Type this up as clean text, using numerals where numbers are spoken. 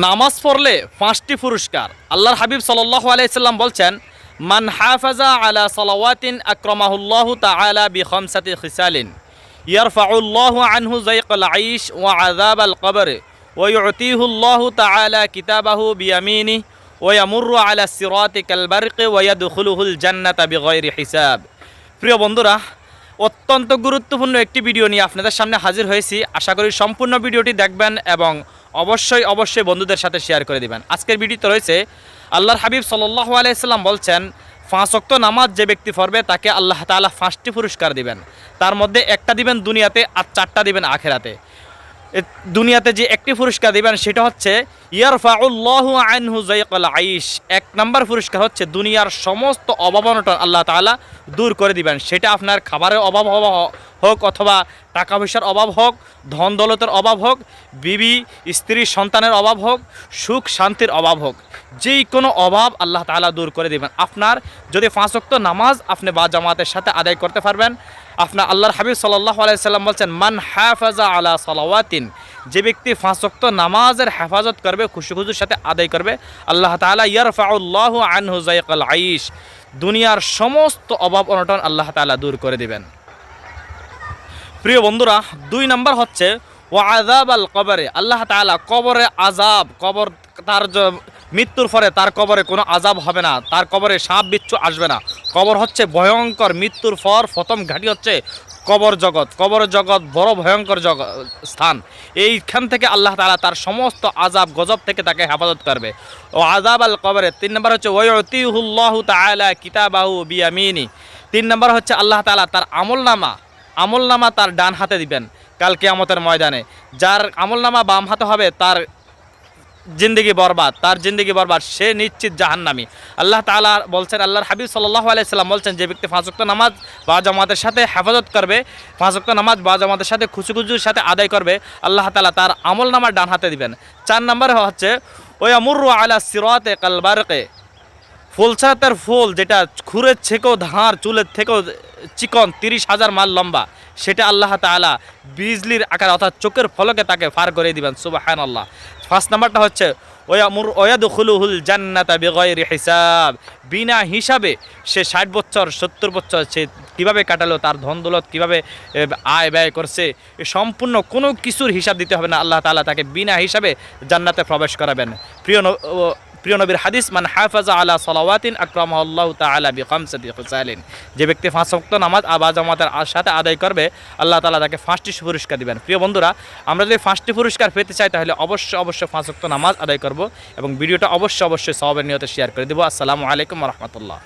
নামাজ পড়লে 5টি পুরস্কার। আল্লাহর হাবিব সাল্লাল্লাহু আলাইহি সাল্লাম বলছেন, মান হাফাজা আলা সালাওয়াতিন আকরামাহুল্লাহু তাআলা বিখামসাতি খিসালিন ইয়ারফাউল্লাহু আনহু যায়কাল আইশ ওয়া আযাবাল কবর ওয়া ইউতিহুল্লাহু তাআলা কিতাবাহু বিয়ামিনিহি ওয়া ইয়ামুররু আলা সিরাতি কাল বারকি ওয়া ইয়াদখুলুহুল জান্নাতা বিগাইরি হিসাব। প্রিয় বন্ধুরা, অত্যন্ত গুরুত্বপূর্ণ একটি ভিডিও নিয়ে আপনাদের সামনে হাজির হয়েছি। আশা করি সম্পূর্ণ ভিডিওটি দেখবেন এবং অবশ্যই বন্ধুদের সাথে শেয়ার করে দিবেন। আজকের ভিডিওতে রয়েছে আল্লাহর হাবিব সাল্লাল্লাহু আলাইহি সাল্লাম বলছেন, 5 ওয়াক্ত নামাজ যে ব্যক্তি পড়বে তাকে আল্লাহ তাআলা 5টি পুরস্কার দিবেন। তার মধ্যে একটা দিবেন দুনিয়াতে আর 4টা দিবেন আখিরাতে। দুনিয়াতে যে একটি পুরস্কার দিবেন সেটা হচ্ছে ইয়ারফাউল্লাহু আনহু যায়কাল আইশ। 1 নম্বর পুরস্কার হচ্ছে দুনিয়ার সমস্ত অভাব অনটন আল্লাহ তাআলা দূর করে দিবেন। সেটা আপনার খাবারের অভাব হোক অথবা টাকা পয়সার অভাব হোক, ধন দৌলতের অভাব হোক, বিবি স্ত্রী সন্তানের অভাব হোক, সুখ শান্তির অভাব হোক, যেই কোনো অভাব আল্লাহ তাআলা দূর করে দিবেন। আপনার যদি 5 ওয়াক্ত নামাজ আপনি বা জামাতের সাথে আদায় করতে পারবেন, আপনার আল্লাহর হাবিব সাল্লাল্লাহু আলাইহি সাল্লাম বলছেন, মান হাফাজা আলা সালাওয়াতিন, যে ব্যক্তি 5 ওয়াক্ত নামাজের হেফাজত করবে, খুশুর সাথে আদায় করবে, আল্লাহ তাআলা ইয়ারফাউল্লাহু আনহু যায়কাল আইশ, দুনিয়ার সমস্ত অভাব অনটন আল্লাহ তাআলা দূর করে দিবেন। প্রিয় বন্ধুরা, 2 নম্বর হচ্ছে ওয়া আযাবাল কবরে, আল্লাহ তাআলা কবরে আযাব, কবর তার মৃত্যুর পরে তার কবরে কোনো আযাব হবে না, তার কবরে সাপ বিচ্ছু আসবে না। কবর হচ্ছে ভয়ঙ্কর, মৃত্যুর পর প্রথম ঘাঁটি হচ্ছে কবর জগৎ। কবর জগৎ বড় ভয়ঙ্কর স্থান। এইখান থেকে আল্লাহ তাআলা তার সমস্ত আযাব গজব থেকে তাকে হেফাজত করবে। ও আযাবাল কবরে 3 নম্বর হচ্ছে ওয়া ইউতিহুল্লাহু তাআলা কিতাবাহু বিয়ামিনি, 3 নম্বর হচ্ছে আল্লাহ তাআলা তার আমলনামা তার ডান হাতে দিবেন কাল কিয়ামতের ময়দানে। যার আমলনামা বাম হাতে হবে তার জিন্দেগি বরবাদ, সে নিশ্চিত জাহান্নামী। আল্লাহ তাআলা বলছেন, আল্লাহর হাবিব সাল্লাল্লাহু আলাইহি সাল্লাম বলছেন, যে ব্যক্তি 5 ওয়াক্ত নামাজ বা জামাতের সাথে হেফাজত করবে, 5 ওয়াক্ত নামাজ বা জামাতের সাথে খুশুর সাথে আদায় করবে, আল্লাহ তাআলা তার আমলনামা ডান হাতে দিবেন। 4 নম্বরে হচ্ছে ওয়া ইয়ামুররু আলা সিরাতি কাল বারকি, ফুলসাতের ফুল যেটা খুরের থেকেও ধার, চুলের থেকেও চিকন, 30,000 মাইল লম্বা, সেটা আল্লাহ তাআলা বিজলির আকার অর্থাৎ চোখের ফলকে তাকে পার করে দিবেন। সুবহানাল্লাহ। 5 নাম্বারটা হচ্ছে ওয়ায়াদখুলুহুল জান্নাতা বিগাইরি হিসাব, বিনা হিসাবে সে 60 বছর 70 বছর সে কীভাবে কাটালো, তার ধন দৌলত কীভাবে আয় ব্যয় করছে, সম্পূর্ণ কোনো কিছুর হিসাব দিতে হবে না। আল্লাহ তাআলা তাকে বিনা হিসাবে জান্নাতে প্রবেশ করাবেন। প্রিয় নবীর হাদিস, মান হাফাজা আলা সালাওয়াতিন আকরামাহুল্লাহু তাআলা বিখামসাতি খিসালিন, যে ব্যক্তি 5 ওয়াক্ত নামাজ বা জামাতের সাথে আদায় করবে, আল্লাহ তাআলা তাকে 5টি পুরস্কার দিবেন। প্রিয় বন্ধুরা, আমরা যদি 5টি পুরস্কার পেতে চাই তাহলে অবশ্যই 5 ওয়াক্ত নামাজ আদায় করব এবং ভিডিওটা অবশ্যই সওয়াবের নিয়তে শেয়ার করে দেব। আসসালামু আলাইকুম ওয়া রাহমাতুল্লাহ।